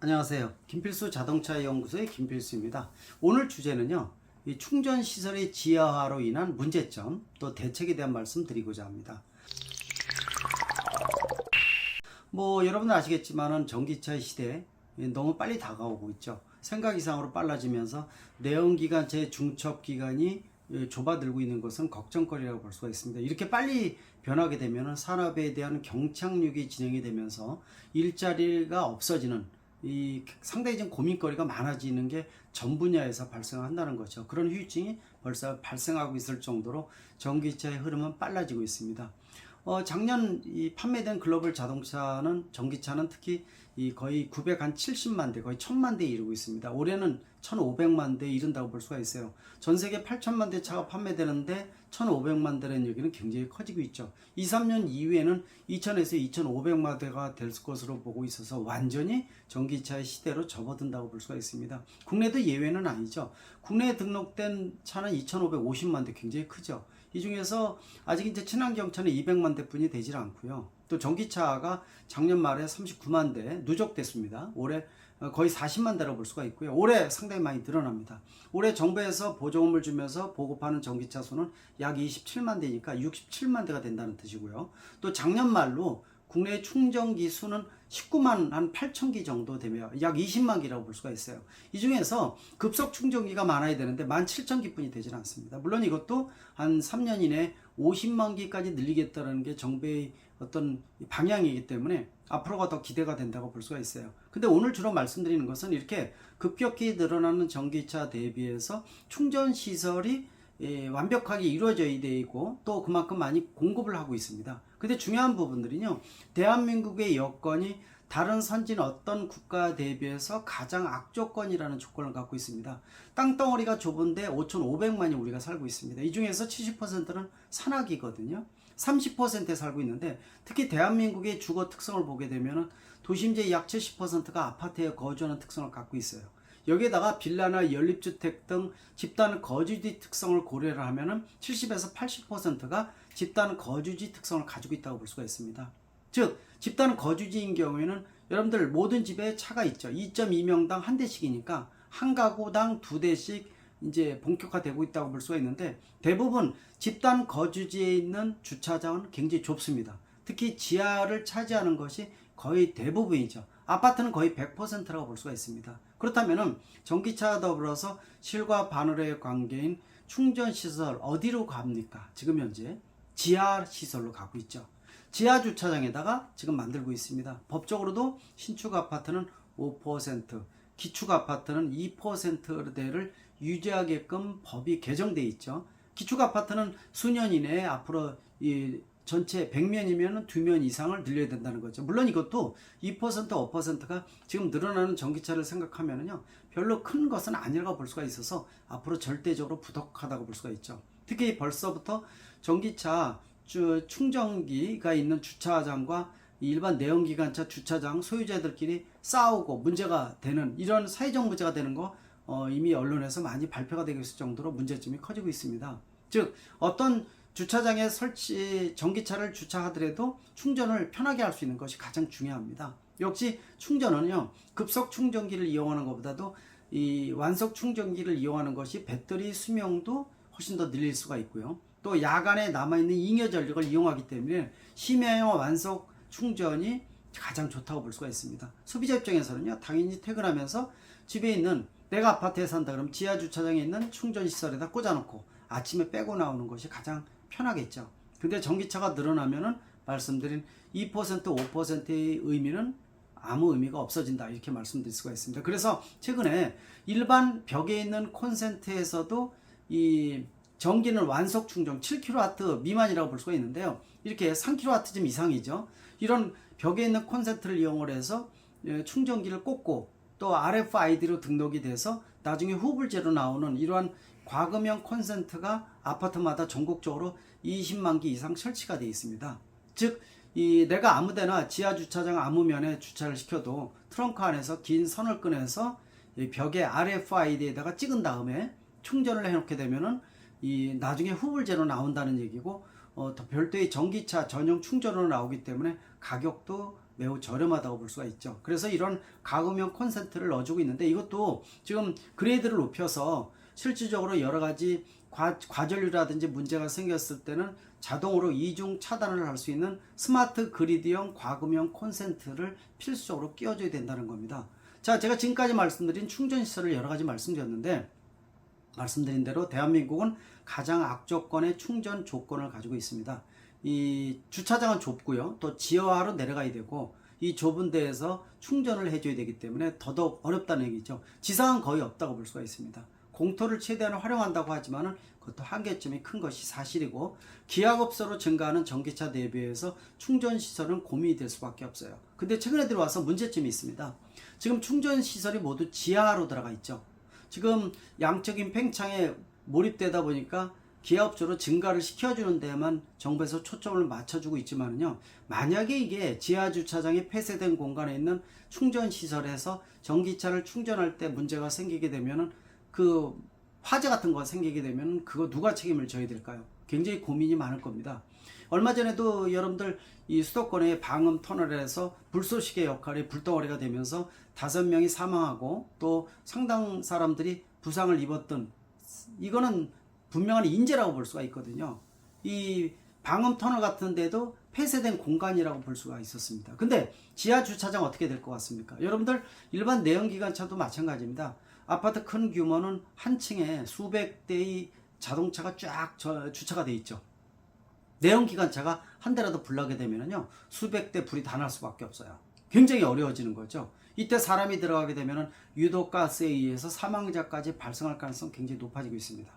안녕하세요. 김필수 자동차 연구소의 김필수입니다. 오늘 주제는요, 이 충전 시설의 지하화로 인한 문제점, 또 대책에 대한 말씀 드리고자 합니다. 여러분들 아시겠지만은 전기차의 시대 너무 빨리 다가오고 있죠. 생각 이상으로 빨라지면서 내연기관차의 중첩기간이 좁아들고 있는 것은 걱정거리라고 볼 수가 있습니다. 이렇게 빨리 변하게 되면 산업에 대한 경착륙이 진행이 되면서 일자리가 없어지는 상당히 좀 고민거리가 많아지는 게 전 분야에서 발생한다는 거죠. 그런 후유증이 벌써 발생하고 있을 정도로 전기차의 흐름은 빨라지고 있습니다. 작년 판매된 글로벌 자동차는 전기차는 특히 거의 970만 대, 거의 1000만 대에 이르고 있습니다. 올해는 1500만 대에 이른다고 볼 수가 있어요. 전 세계 8000만 대 차가 판매되는데 1500만 대라는 얘기는 굉장히 커지고 있죠. 2, 3년 이후에는 2000에서 2500만 대가 될 것으로 보고 있어서 완전히 전기차의 시대로 접어든다고 볼 수가 있습니다. 국내도 예외는 아니죠. 국내에 등록된 차는 2550만 대, 굉장히 크죠. 이 중에서 아직 이제 친환경차는 200만 대뿐이 되질 않고요. 또 전기차가 작년 말에 39만 대 누적됐습니다. 올해 거의 40만 대라고 볼 수가 있고요. 올해 상당히 많이 늘어납니다. 올해 정부에서 보조금을 주면서 보급하는 전기차 수는 약 27만 대니까 67만 대가 된다는 뜻이고요. 또 작년 말로 국내 충전기 수는 19만 한 8천 기 정도 되며 약 20만 기라고 볼 수가 있어요. 이 중에서 급속 충전기가 많아야 되는데 17,000기뿐이 되질 않습니다. 물론 이것도 한 3년 이내에 50만 기까지 늘리겠다는 게 정부의 어떤 방향이기 때문에 앞으로가 더 기대가 된다고 볼 수가 있어요. 근데 오늘 주로 말씀드리는 것은 이렇게 급격히 늘어나는 전기차 대비해서 충전 시설이 완벽하게 이루어져야 되고 또 그만큼 많이 공급을 하고 있습니다. 근데 중요한 부분들은요, 대한민국의 여건이 다른 선진 어떤 국가 대비해서 가장 악조건이라는 조건을 갖고 있습니다. 땅덩어리가 좁은데 5,500만이 우리가 살고 있습니다. 이 중에서 70%는 산악이거든요. 30%에 살고 있는데 특히 대한민국의 주거 특성을 보게 되면 도심지의 약 70%가 아파트에 거주하는 특성을 갖고 있어요. 여기에다가 빌라나 연립주택 등 집단 거주지 특성을 고려를 하면 70에서 80%가 집단 거주지 특성을 가지고 있다고 볼 수가 있습니다. 즉 집단 거주지인 경우에는 여러분들 모든 집에 차가 있죠. 2.2명당 한 대씩이니까 한 가구당 두 대씩 이제 본격화되고 있다고 볼 수가 있는데 대부분 집단 거주지에 있는 주차장은 굉장히 좁습니다. 특히 지하를 차지하는 것이 거의 대부분이죠. 아파트는 거의 100%라고 볼 수가 있습니다. 그렇다면 전기차와 더불어서 실과 바늘의 관계인 충전시설 어디로 갑니까? 지금 현재 지하시설로 가고 있죠. 지하 주차장에다가 지금 만들고 있습니다. 법적으로도 신축 아파트는 5%, 기축 아파트는 2%대를 유지하게끔 법이 개정되어 있죠. 기축 아파트는 수년 이내에 앞으로 이 전체 100면이면 2면 이상을 늘려야 된다는 거죠. 물론 이것도 2%, 5%가 지금 늘어나는 전기차를 생각하면요, 별로 큰 것은 아니라고 볼 수가 있어서 앞으로 절대적으로 부족하다고 볼 수가 있죠. 특히 벌써부터 전기차 충전기가 있는 주차장과 일반 내연기관차 주차장 소유자들끼리 싸우고 문제가 되는 이런 사회적 문제가 되는 거 이미 언론에서 많이 발표가 되고 있을 정도로 문제점이 커지고 있습니다. 즉 어떤 주차장에 전기차를 주차하더라도 충전을 편하게 할 수 있는 것이 가장 중요합니다. 역시 충전은요, 급속 충전기를 이용하는 것보다도 이 완속 충전기를 이용하는 것이 배터리 수명도 훨씬 더 늘릴 수가 있고요. 또 야간에 남아있는 잉여 전력을 이용하기 때문에 심야형 완속 충전이 가장 좋다고 볼 수가 있습니다. 소비자 입장에서는요, 당연히 퇴근하면서 집에 있는, 내가 아파트에 산다 그러면 지하 주차장에 있는 충전시설에다 꽂아놓고 아침에 빼고 나오는 것이 가장 편하겠죠. 근데 전기차가 늘어나면은 말씀드린 2%, 5%의 의미는 아무 의미가 없어진다, 이렇게 말씀드릴 수가 있습니다. 그래서 최근에 일반 벽에 있는 콘센트에서도 이 전기는 완속 충전 7kW 미만이라고 볼 수가 있는데요, 이렇게 3kW 좀 이상이죠. 이런 벽에 있는 콘센트를 이용을 해서 충전기를 꽂고 또 RFID로 등록이 돼서 나중에 후불제로 나오는 이러한 과금형 콘센트가 아파트마다 전국적으로 20만 기 이상 설치가 되어 있습니다. 즉 내가 아무데나 지하 주차장 아무 면에 주차를 시켜도 트렁크 안에서 긴 선을 꺼내서 벽에 RFID에다가 찍은 다음에 충전을 해놓게 되면은 나중에 후불제로 나온다는 얘기고, 또 별도의 전기차 전용 충전으로 나오기 때문에 가격도 매우 저렴하다고 볼 수가 있죠. 그래서 이런 가구용 콘센트를 넣어주고 있는데 이것도 지금 그레이드를 높여서 실질적으로 여러 가지 과전류라든지 문제가 생겼을 때는 자동으로 이중 차단을 할 수 있는 스마트 그리드형 과금형 콘센트를 필수적으로 끼워줘야 된다는 겁니다. 자, 제가 지금까지 말씀드린 충전시설을 여러 가지 말씀드렸는데 말씀드린 대로 대한민국은 가장 악조건의 충전 조건을 가지고 있습니다. 이 주차장은 좁고요. 또 지하화로 내려가야 되고 이 좁은 데에서 충전을 해줘야 되기 때문에 더더욱 어렵다는 얘기죠. 지상은 거의 없다고 볼 수가 있습니다. 공터를 최대한 활용한다고 하지만 그것도 한계점이 큰 것이 사실이고 기하급수로 증가하는 전기차 대비해서 충전시설은 고민이 될 수밖에 없어요. 근데 최근에 들어와서 문제점이 있습니다. 지금 충전시설이 모두 지하로 들어가 있죠. 지금 양적인 팽창에 몰입되다 보니까 기하급수로 증가를 시켜주는 데만 정부에서 초점을 맞춰주고 있지만요. 만약에 이게 지하주차장이 폐쇄된 공간에 있는 충전시설에서 전기차를 충전할 때 문제가 생기게 되면은 그 화재 같은 거 생기게 되면 그거 누가 책임을 져야 될까요? 굉장히 고민이 많을 겁니다. 얼마 전에도 여러분들 이 수도권의 방음 터널에서 불쏘시개 역할이 불덩어리가 되면서 5명이 사망하고 또 상당 사람들이 부상을 입었던 이거는 분명한 인재라고 볼 수가 있거든요. 이 방음 터널 같은 데도 폐쇄된 공간이라고 볼 수가 있었습니다. 근데 지하 주차장 어떻게 될 것 같습니까? 여러분들 일반 내연기관차도 마찬가지입니다. 아파트 큰 규모는 한 층에 수백 대의 자동차가 쫙 주차가 돼 있죠. 내연기관차가 한 대라도 불나게 되면요 수백 대 불이 다 날 수밖에 없어요. 굉장히 어려워지는 거죠. 이때 사람이 들어가게 되면 유독가스에 의해서 사망자까지 발생할 가능성이 굉장히 높아지고 있습니다.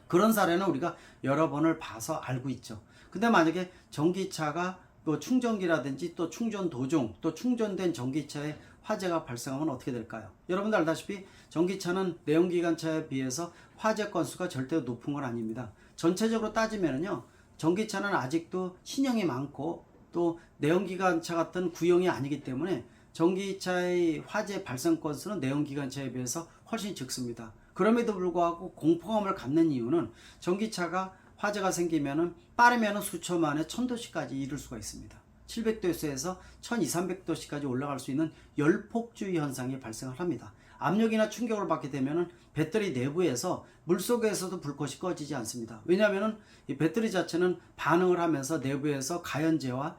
그런 사례는 우리가 여러 번을 봐서 알고 있죠. 근데 만약에 전기차가 또 충전기라든지 또 충전 도중 또 충전된 전기차에 화재가 발생하면 어떻게 될까요? 여러분들 알다시피 전기차는 내연기관차에 비해서 화재 건수가 절대 높은 건 아닙니다. 전체적으로 따지면요 전기차는 아직도 신형이 많고 또 내연기관차 같은 구형이 아니기 때문에 전기차의 화재 발생 건수는 내연기관차에 비해서 훨씬 적습니다. 그럼에도 불구하고 공포감을 갖는 이유는 전기차가 화재가 생기면은 빠르면은 수초 만에 1000도씨까지 이룰 수가 있습니다. 700도에서 1200, 300도씨까지 올라갈 수 있는 열폭주의 현상이 발생을 합니다. 압력이나 충격을 받게 되면은 배터리 내부에서 물속에서도 불꽃이 꺼지지 않습니다. 왜냐하면은 이 배터리 자체는 반응을 하면서 내부에서 가연제와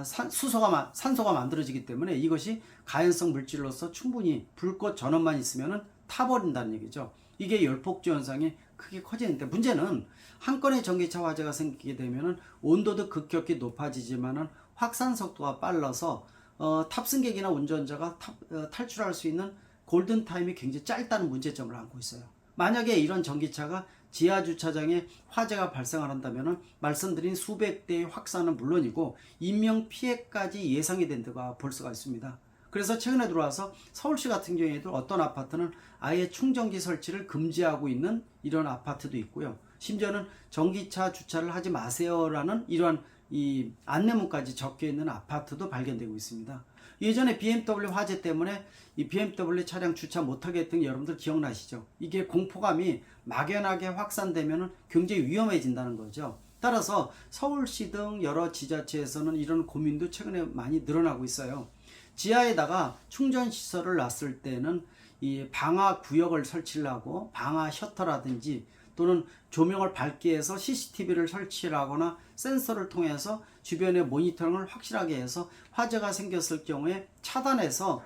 산소가 만들어지기 때문에 이것이 가연성 물질로서 충분히 불꽃 전원만 있으면은 타버린다는 얘기죠. 이게 열폭주 현상이 크게 커지는데 문제는 한 건의 전기차 화재가 생기게 되면은 온도도 급격히 높아지지만은 확산 속도가 빨라서 탑승객이나 운전자가 탈출할 수 있는 골든타임이 굉장히 짧다는 문제점을 안고 있어요. 만약에 이런 전기차가 지하 주차장에 화재가 발생을 한다면 말씀드린 수백 대의 확산은 물론이고 인명피해까지 예상이 된다고 볼 수가 있습니다. 그래서 최근에 들어와서 서울시 같은 경우에도 어떤 아파트는 아예 충전기 설치를 금지하고 있는 이런 아파트도 있고요. 심지어는 전기차 주차를 하지 마세요라는 이러한 이 안내문까지 적혀 있는 아파트도 발견되고 있습니다. 예전에 BMW 화재 때문에 이 BMW 차량 주차 못하게 했던 게 여러분들 기억나시죠? 이게 공포감이 막연하게 확산되면 굉장히 위험해진다는 거죠. 따라서 서울시 등 여러 지자체에서는 이런 고민도 최근에 많이 늘어나고 있어요. 지하에다가 충전시설을 놨을 때는 이 방화 구역을 설치를 하고 방화 셔터라든지 또는 조명을 밝게 해서 CCTV를 설치를 하거나 센서를 통해서 주변의 모니터링을 확실하게 해서 화재가 생겼을 경우에 차단해서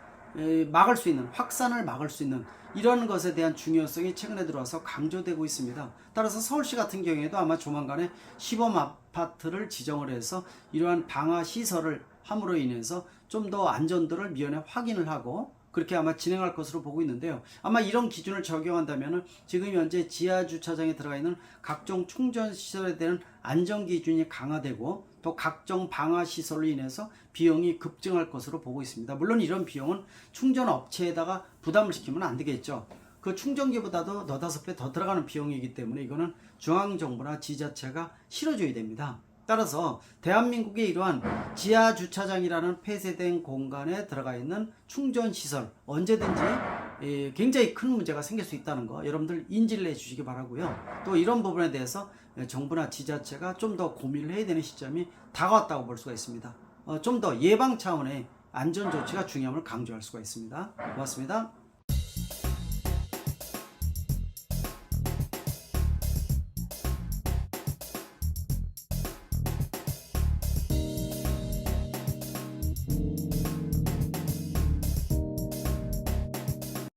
막을 수 있는, 확산을 막을 수 있는 이런 것에 대한 중요성이 최근에 들어와서 강조되고 있습니다. 따라서 서울시 같은 경우에도 아마 조만간에 시범 아파트를 지정을 해서 이러한 방화 시설을 함으로 인해서 좀 더 안전도를 미연에 확인을 하고 그렇게 아마 진행할 것으로 보고 있는데요. 아마 이런 기준을 적용한다면 지금 현재 지하 주차장에 들어가 있는 각종 충전 시설에 대한 안전 기준이 강화되고 또 각종 방화 시설로 인해서 비용이 급증할 것으로 보고 있습니다. 물론 이런 비용은 충전 업체에다가 부담을 시키면 안 되겠죠. 그 충전기보다도 너다섯 배 더 들어가는 비용이기 때문에 이거는 중앙정부나 지자체가 실어줘야 됩니다. 따라서 대한민국의 이러한 지하 주차장이라는 폐쇄된 공간에 들어가 있는 충전시설 언제든지 굉장히 큰 문제가 생길 수 있다는 거 여러분들 인지를 해주시기 바라고요. 또 이런 부분에 대해서 정부나 지자체가 좀 더 고민을 해야 되는 시점이 다가왔다고 볼 수가 있습니다. 좀 더 예방 차원의 안전 조치가 중요함을 강조할 수가 있습니다. 고맙습니다.